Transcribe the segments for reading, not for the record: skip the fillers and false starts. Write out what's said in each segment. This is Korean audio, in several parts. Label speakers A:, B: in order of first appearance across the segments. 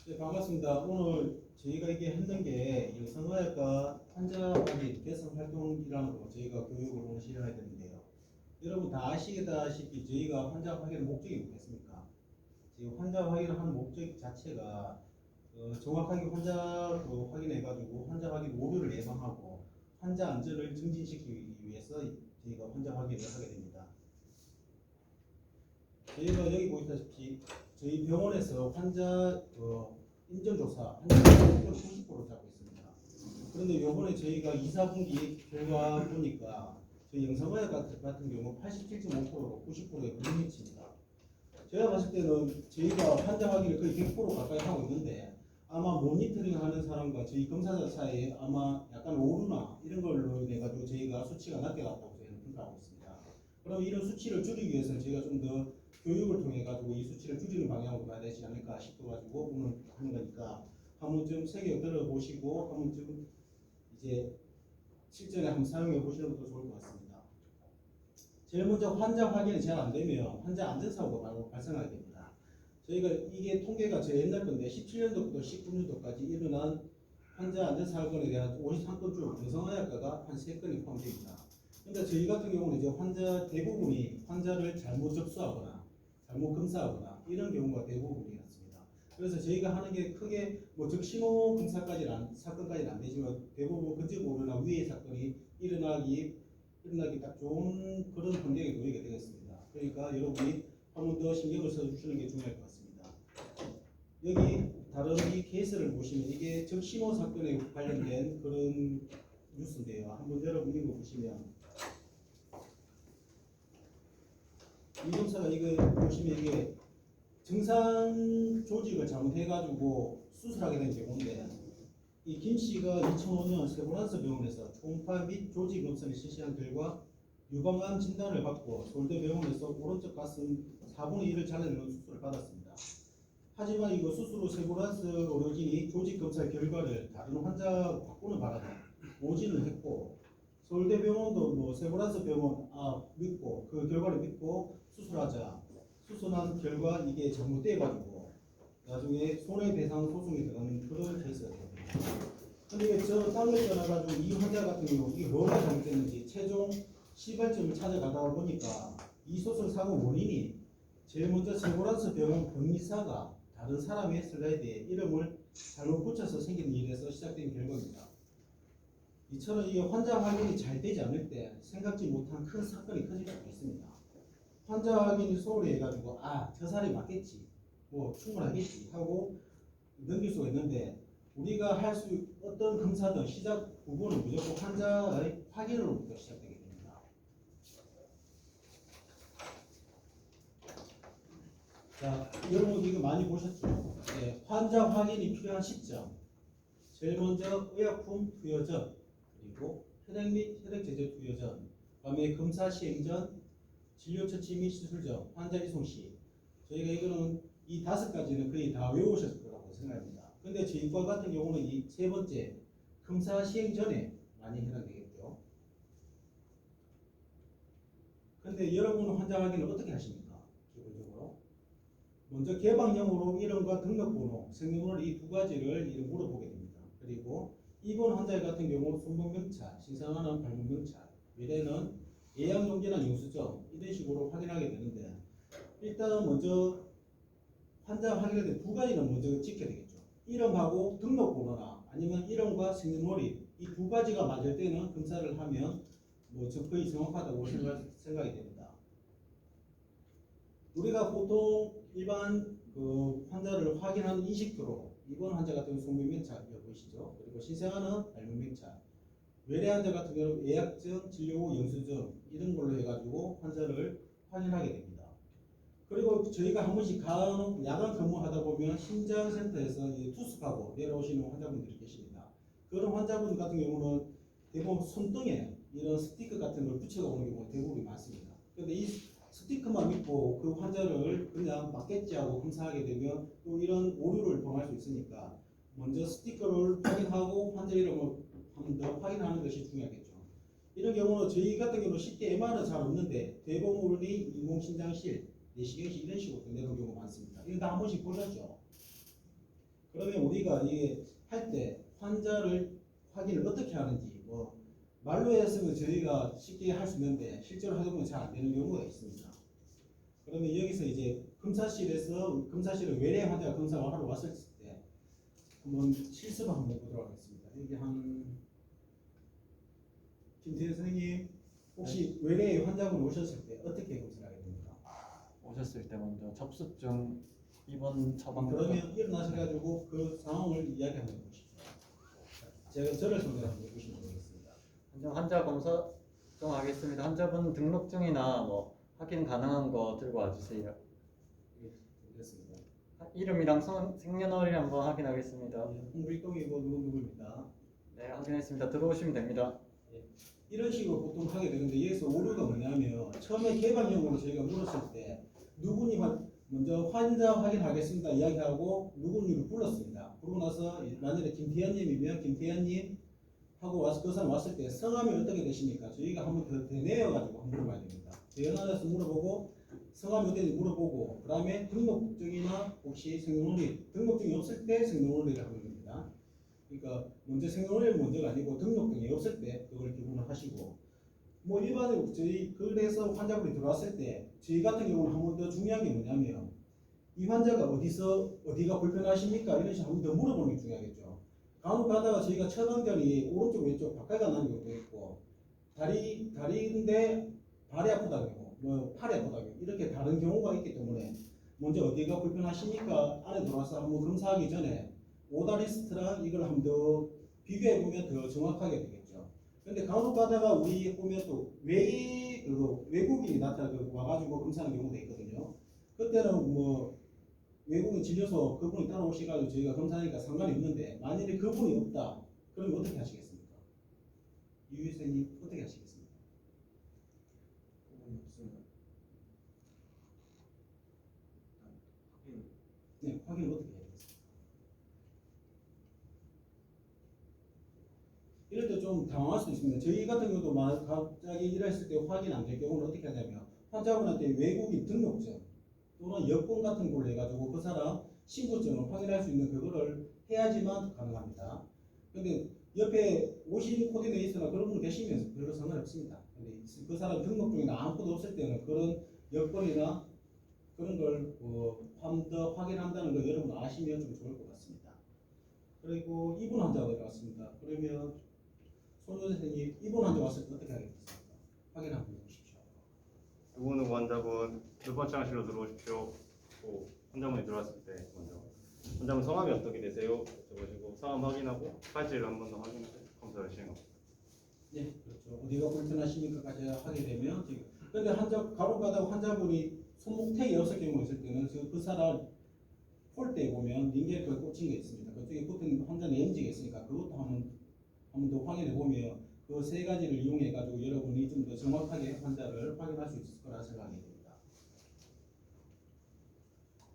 A: 네, 반갑습니다. 오늘 저희가 이게 했는 게 성형외과 환자 확인 대상 활동이라는 거 저희가 교육을 오늘 실행해야 되는데요. 여러분 다 아시다시피 저희가 환자 확인 목적이 뭐겠습니까? 지금 환자 확인을 하는 목적 자체가 정확하게 환자 확인해가지고 환자 확인 오류를 예방하고 환자 안전을 증진시키기 위해서 저희가 환자 확인을 하게 됩니다. 저희가 여기 보시다시피 저희 병원에서 환자 인정조사 환자 90% 잡고 있습니다. 그런데 요번에 저희가 2, 4분기 결과 보니까 저희 영상의학 같은 경우 87.5%로 90%의 불미치입니다. 제가 봤을 때는 저희가 환자 확인을 거의 100% 가까이 하고 있는데 아마 모니터링 하는 사람과 저희 검사자 사이에 아마 약간 오류나 이런 걸로 인해 가지고 저희가 수치가 낮게 나왔다고 저희는 평가하고 있습니다. 그럼 이런 수치를 줄이기 위해서는 저희가 좀 더 교육을 통해 가지고 이 수치를 줄이는 방향으로 가야 되지 않을까 싶어 가지고 오늘 하는 거니까 한번 좀 새겨 들어보시고 한번 좀 이제 실전에 한번 사용해 보시는 것도 좋을 것 같습니다. 제일 먼저 환자 확인이 잘 안 되면 환자 안전사고가 바로 발생하게 됩니다. 저희가 이게 통계가 제 옛날 건데 17년도부터 19년도까지 일어난 환자 안전사건에 대한 53건 중 여성의학과가 한 3건이 포함됩니다. 그런데 저희 같은 경우는 이제 환자 대부분이 환자를 잘못 접수하거나 잘못 검사하거나 이런 경우가 대부분이었습니다. 그래서 저희가 하는 게 크게 뭐 적신호 검사까지는 사건까지는 안 되지만 대부분 근접 오류나 위해 사건이 일어나기 딱 좋은 그런 환경에 놓이게 되겠습니다. 그러니까 여러분이 한 번 더 신경을 써주시는 게 중요할 것 같습니다. 여기 다른 이 케이스를 보시면 이게 적신호 사건에 관련된 그런 뉴스인데요. 한번 여러분 이거 보시면 이 검사가 이거 보시면 이게 정상 조직을 잘못해가지고 수술하게 된 경우인데 이 김 씨가 2005년 세브란스 병원에서 초음파 및 조직 검사를 실시한 결과 유방암 진단을 받고 서울대 병원에서 오른쪽 가슴 4분의 1을 잘라내는 수술을 받았습니다. 하지만 이거 수술 후 세브란스 의료진이 조직 검사 결과를 다른 환자와 바꾸는 바람에 오진을 했고 서울대 병원도 뭐 세브란스 병원 믿고 그 결과를 믿고 수술한 결과 이게 잘못돼가지고 나중에 손해배상 소송이 들어가는 그런 케이스가 됩니다. 근데 이게 저 땅을 떠나가지고 이 환자 같은 경우 이게 뭐가 잘못됐는지 최종 시발점을 찾아가다 보니까 이 수술 사고 원인이 제일 먼저 세브란스 병원 병리사가 다른 사람의 슬라이드에 이름을 잘못 붙여서 생긴 일에서 시작된 결과입니다. 이처럼 이 환자 확인이 잘 되지 않을 때 생각지 못한 큰 사건이 터질 수도 있습니다. 환자 확인이 소홀히 해가지고 저 사람이 맞겠지 뭐 충분하겠지 하고 넘길 수가 있는데 우리가 할 수 어떤 검사든 시작 부분은 무조건 환자의 확인으로부터 시작되게 됩니다. 자, 여러분 이거 많이 보셨죠? 네, 환자 확인이 필요한 시점 제일 먼저 의약품 투여 전 그리고 혈액 및 혈액 제조 투여 전 그다음에 검사 시행 전 진료 처치 및 수술 전 환자 이송 시 저희가 이거는 이 5가지는 거의 다 외우셨을 거라고 생각합니다. 근데 저희과 같은 경우는 이 세 번째 검사 시행 전에 많이 해당되겠죠. 근데 여러분은 환자 확인을 어떻게 하십니까? 기본적으로 먼저 개방형으로 이름과 등록번호, 생년월 이 2가지를 물어보게 됩니다. 그리고 입원 환자 같은 경우 손목명찰, 신생아는 발목명찰, 외래는 예약용지나 영수증 이런 식으로 확인하게 되는데 일단 먼저 환자 확인할 때 2가지는 먼저 지켜야 되겠죠. 이름하고 등록번호나 아니면 이름과 생년월일 이 2가지가 맞을 때는 검사를 하면 뭐 거의 정확하다고 생각이 됩니다. 우리가 보통 일반 환자를 확인하는 인식표로 입원 환자 같은 경우 손목명찰 보이시죠? 그리고 신생아는 발목명찰, 외래 환자 같은 경우 예약증, 진료 후 영수증 이런 걸로 해가지고 환자를 확인하게 됩니다. 그리고 저희가 한 번씩 야간 근무하다 보면 심장센터에서 투숙하고 내려오시는 환자분들이 계십니다. 그런 환자분 같은 경우는 대부분 손등에 이런 스티커 같은 걸 붙여서 오는 경우가 대부분 많습니다. 그런데 이 스티커만 믿고 그 환자를 그냥 맞겠지 하고 검사하게 되면 또 이런 오류를 범할 수 있으니까 먼저 스티커를 확인하고 환자 이름을 한 번 더 확인하는 것이 중요하겠죠. 이런 경우는 저희 같은 경우는 쉽게 MR은 잘 없는데 대부분이 인공심장실, 내시경실 이런 식으로 내려오는 경우가 많습니다. 이거 다 한 번씩 보셨죠? 그러면 우리가 이게 할 때 환자를 확인을 어떻게 하는지 뭐 말로 했으면 저희가 쉽게 할 수 있는데 실제로 하다 보면 잘 안 되는 경우가 있습니다. 그러면 여기서 이제 검사실에 외래 환자가 검사를 하러 왔을 때 한번 실습을 한번 보도록 하겠습니다. 여기 김태현 선생님 혹시 외래 환자분 오셨을 때 어떻게 검사를 하게 됩니까?
B: 오셨을 때 먼저 접수증, 입원 처방.
A: 그러면 일어나셔가지고 그 상황을 이야기 한번 해보십시오. 저를 상대로 한번 해보시면 되겠습니다.
B: 환자 검사 좀 하겠습니다. 환자분 등록증이나 뭐 확인 가능한 거 들고 와주세요.
A: 됐습니다.
B: 이름이랑 생년월일 한번 확인하겠습니다.
A: 홍길동이고 누구입니다.
B: 네, 확인했습니다. 들어오시면 됩니다.
A: 이런 식으로 보통 하게 되는데 여기서 오류가 뭐냐면 처음에 개방형으로 저희가 물었을 때 누구니 먼저 환자 확인하겠습니다 이야기하고 누구니를 불렀습니다. 그러고 나서 만약에 김태현님이면 김태현님 하고 와서 그 사람 왔을 때 성함이 어떻게 되십니까? 저희가 한번 더 되뇌어가지고 한번 물어봐야 됩니다. 대연하셔서 물어보고 성함이 어떻게 물어보고 그 다음에 등록증이나 혹시 생년월일 등록증이 없을 때 생년월일을 하는 겁니다. 그러니까 먼저 생년월일 먼저가 아니고 등록증이 없을 때 그걸 기본으로 하시고 뭐 일반적으로 저희 그래서 환자분이 들어왔을 때 저희 같은 경우는 한 번 더 중요한 게 뭐냐면 이 환자가 어디가 불편하십니까? 이런 식으로 한 번 더 물어보는 게 중요하겠죠. 간혹 가다가 저희가 처방전이 오른쪽 왼쪽 바깥가 나는 경우도 있고 다리인데 발이 아프다고 뭐 팔이 아프다고 이렇게 다른 경우가 있기 때문에 먼저 어디가 불편하십니까? 안에 들어와서 한번 검사하기 전에 오다 리스트랑 이걸 한번 더 비교해 보면 더 정확하게 되겠죠. 근데 간혹 가다가 우리 보면 또 외국인이 와가지고 검사하는 경우도 있거든요. 그때는 뭐 외국인 진료소 그분이 따라오셔가지고 저희가 검사하니까 상관이 없는데 만일에 그분이 없다 그러면 어떻게 하시겠습니까? 유 선생님 어떻게 하시겠습니까?
C: 그분이 없으면
A: 네, 확인을 어떻게 해야 되겠습니까? 이럴 때 좀 당황할 수도 있습니다. 저희 같은 경우도 갑자기 일했을 때 확인 안 될 경우는 어떻게 하냐면 환자분한테 외국인 등록증 또는 여권 같은 걸 해가지고 그 사람 신분증을 확인할 수 있는 그거를 해야지만 가능합니다. 근데 옆에 오신 코디네이터나 그런 분 계시면 별로 상관없습니다. 근데 그 사람 등록증이나 아무것도 없을 때는 그런 여권이나 그런 걸 더 확인한다는 걸 여러분 아시면 좀 좋을 것 같습니다. 그리고 입원 환자가 들어왔습니다. 그러면 손조 선생님 입원 환자 왔을 때 어떻게 하겠습니까? 확인 한번 해보십시오.
C: 누구누구 환자분 몇 번째 항실로 들어오십시오. 환자분이 들어왔을 때 먼저 환자분 성함이 어떻게 되세요? 여쭤보시고 성함 확인하고 팔찌를 한 번 더 확인해서 검사를 시행합니다.
A: 네, 그렇죠. 어디가 불편하십니까까지 하게 되면 지금. 근데 간혹 가다가 환자분이 손목택이 없을 경우가 있을 때는 그 사람 폴대에 보면 링겔 꽂힌 게 있습니다. 그쪽에 붙은 환자 내음지가 있으니까 그것도 한번 더 확인해 보면 그 세 가지를 이용해 가지고 여러분이 좀 더 정확하게 환자를 확인할 수 있을 거라 생각이 됩니다.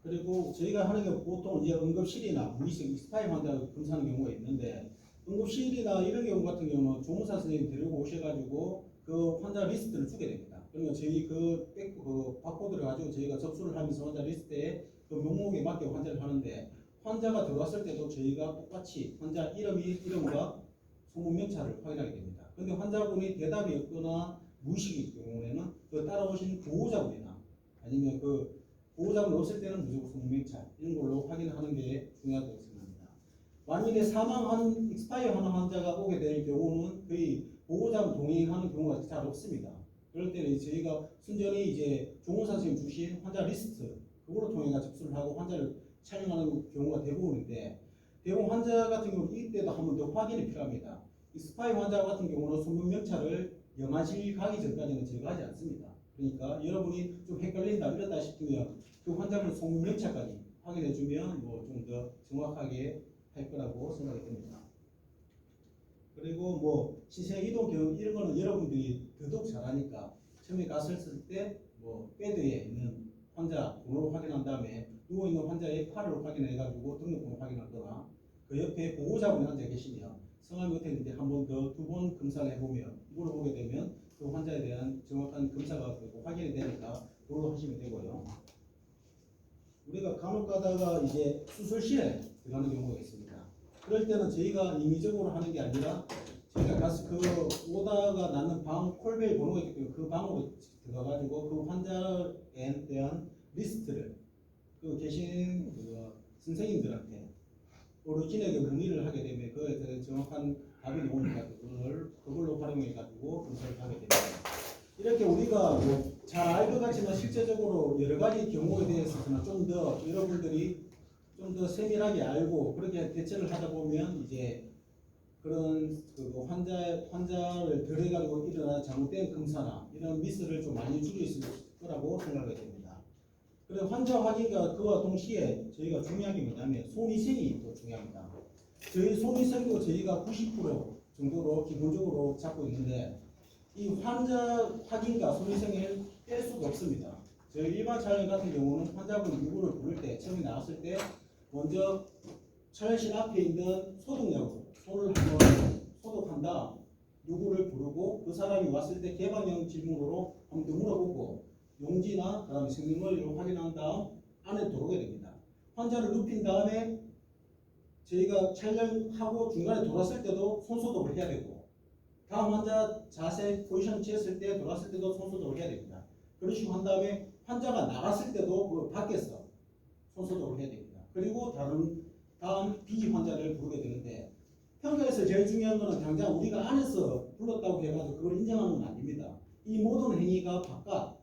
A: 그리고 저희가 하는 게 보통 이제 응급실이나 무이식 익스파일 환자 검사하는 경우가 있는데 응급실이나 이런 경우 같은 경우는 조무사 선생님 데리고 오셔가지고 그 환자 리스트를 주게 됩니다. 그러면 저희 그 바코드를 가지고 저희가 접수를 하면서 환자 리스트에 그 명목에 맞게 환자를 하는데 환자가 들어왔을 때도 저희가 똑같이 환자 이름과 소문명찰을 확인하게 됩니다. 근데 환자분이 대답이 없거나 무의식일 경우에는 그 따라오신 보호자분이나 아니면 그 보호자분 없을 때는 무조건 소문명찰 이런 걸로 확인하는 게 중요하다고 생각합니다. 만일에 사망한 익스파이어 하는 환자가 오게 될 경우는 거의 보호자분 동행하는 경우가 잘 없습니다. 그럴 때는 저희가 순전히 이제 조무사 선생님 주신 환자 리스트 그걸로 통해서 접수를 하고 환자를 촬영하는 경우가 대부분인데 대부분 환자 같은 경우 이때도 한 번 더 확인이 필요합니다. 이 스파이 환자 같은 경우는 소문명찰을 영안실 가기 전까지는 저희가 하지 않습니다. 그러니까 여러분이 좀 헷갈린다 이렇다 싶으면 그 환자분 소문명찰까지 확인해주면 뭐 좀 더 정확하게 할 거라고 생각이 듭니다. 그리고 뭐 시생 이동 경우 이런 거는 여러분들이 더더욱 잘하니까 처음에 갔을 때 뭐 베드에 있는 환자 번호를 확인한 다음에 누워 있는 환자의 팔을 확인해 가지고 등록번호 확인하거나 그 옆에 보호자분이 앉아 계시면 성함이 어떻게 되는지 한 번 더 두 번 검사를 해보면 물어보게 되면 그 환자에 대한 정확한 검사가 되고 확인이 되니까 그걸로 하시면 되고요. 우리가 간혹 가다가 이제 수술실에 들어가는 경우가 있습니다. 그럴 때는 저희가 임의적으로 하는 게 아니라 저희가 가서 그 오다가 나는 방 콜벨 번호가 있기 때문에 그 방으로 들어가가지고 그 환자에 대한 리스트를 그 계신 그 선생님들한테 오리진에게 문의를 하게 되면 그거에 대한 정확한 답이 나오니까 그걸로 활용해 가지고 검사를 하게 됩니다. 이렇게 우리가 잘 알 것 같지만 실제적으로 여러 가지 경우에 대해서는 좀 더 여러분들이 좀 더 세밀하게 알고 그렇게 대처를 하다 보면 이제 그런 그 환자를 덜해가지고 일어난 잘못된 검사나 이런 미스를 좀 많이 줄일 수 있을 거라고 생각이 됩니다. 그리고 환자 확인과 그와 동시에 저희가 중요한 게 뭐냐면 손위생이 또 중요합니다. 저희 손위생도 저희가 90% 정도로 기본적으로 잡고 있는데 이 환자 확인과 손위생을 뺄 수가 없습니다. 저희 일반 촬영 같은 경우는 환자분 누구를 부를 때 처음에 나왔을 때 먼저 촬영실 앞에 있는 소독약으로 손을 한번 소독한 다음 누구를 부르고 그 사람이 왔을 때 개방형 질문으로 한번 더 물어보고 용지나 그다음에 생년월일을 확인한 다음 안에 들어오게 됩니다. 환자를 눕힌 다음에 저희가 촬영하고 중간에 돌았을 때도 손소독을 해야 되고 다음 환자 자세 포지션 취했을 때 돌았을 때도 손소독을 해야 됩니다. 그런 식으로 한 다음에 환자가 나갔을 때도 그 밖에서 손소독을 해야 됩니다. 그리고 다음 B 환자를 부르게 되는데 평가에서 제일 중요한 거는 당장 우리가 안에서 불렀다고 해가지고 그걸 인정하는 건 아닙니다. 이 모든 행위가 바깥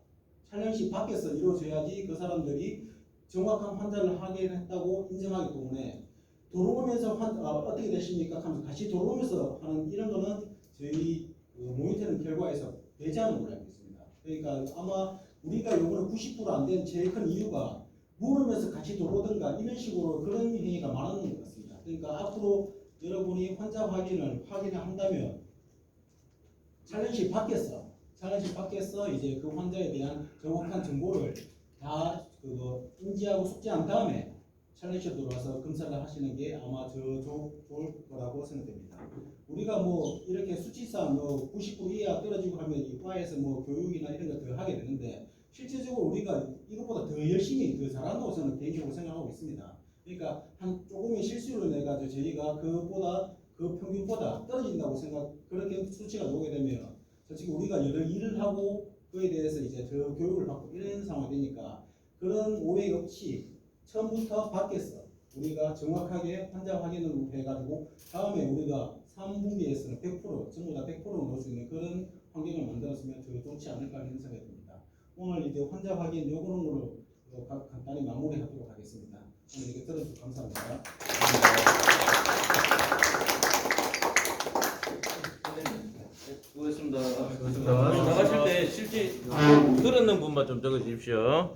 A: 촬영실 밖에서 이루어져야지 그 사람들이 정확한 환자를 확인했다고 인정하기 때문에 돌아오면서 어떻게 되십니까? 하면서 같이 돌아오면서 하는 이런 거는 저희 모니터링 결과에서 되지 않은 걸로 알고 있습니다. 그러니까 아마 우리가 요번에 90% 안 된 제일 큰 이유가 물으면서 같이 돌아오든가 이런 식으로 그런 행위가 많았는 것 같습니다. 그러니까 앞으로 여러분이 환자 확인을 한다면 촬영실 밖에서 이제 그 환자에 대한 정확한 정보를 다 인지하고 숙지한 다음에 촬영실 들어와서 검사를 하시는 게 아마 좋을 거라고 생각됩니다. 우리가 뭐 이렇게 수치상 90% 이하 떨어지고 하면 이 과에서 뭐 교육이나 이런 거 더 하게 되는데 실제적으로 우리가 이것보다 더 열심히 더 잘한다고 저는 개인적으로 생각하고 있습니다. 그러니까 한 조금의 실수를 내가지고 저희가 그 평균보다 떨어진다고 그렇게 수치가 나오게 되면 솔직히 우리가 여러 일을 하고 그에 대해서 이제 더 교육을 받고 이런 상황이 되니까 그런 오해 없이 처음부터 밖에서 우리가 정확하게 환자 확인을 해가지고 다음에 우리가 3분기에서는 100% 전부 다 100%로 넣을 수 있는 그런 환경을 만들었으면 더 좋지 않을까 하는 생각이 듭니다. 오늘 이제 환자 확인 요거는 걸로 간단히 마무리하도록 하겠습니다. 오늘 이렇게 들어주셔서 감사합니다.
D: 수고했습니다.
E: 나가실 때 실제 들었는 분만 좀 적어 주십시오.